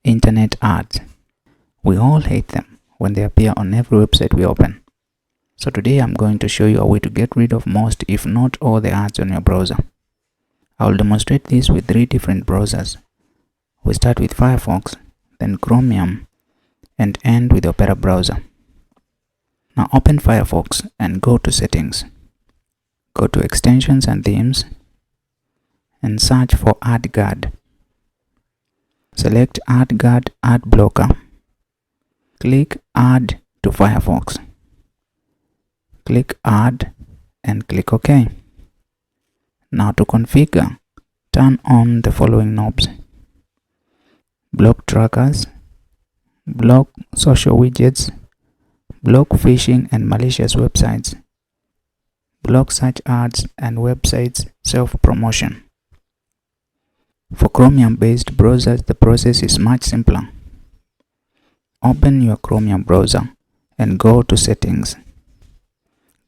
Internet ads. We all hate them when they appear on every website we open. So today I'm going to show you a way to get rid of most, if not all, the ads on your browser. I will demonstrate this with 3 different browsers. We start with Firefox, then Chromium, and end with Opera browser. Now open Firefox and go to Settings. Go to Extensions and Themes and search for AdGuard. Select AdGuard Adblocker. Click Add to Firefox. Click Add and click OK. Now to configure, turn on the following knobs: block trackers, block social widgets, block phishing and malicious websites, block search ads and websites self-promotion. For Chromium-based browsers, the process is much simpler. Open your Chromium browser and go to Settings.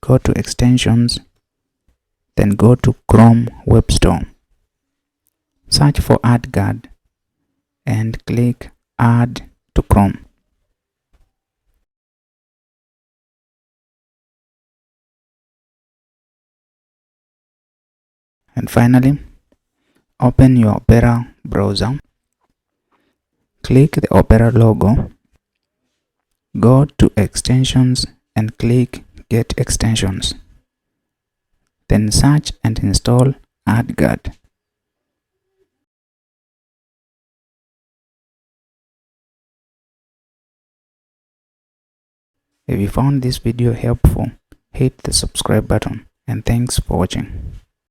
Go to Extensions, then go to Chrome Web Store. Search for AdGuard and click Add to Chrome. And finally, open your Opera browser. Click the Opera logo. Go to Extensions and click Get Extensions. Then search and install AdGuard. If you found this video helpful, hit the subscribe button, and thanks for watching.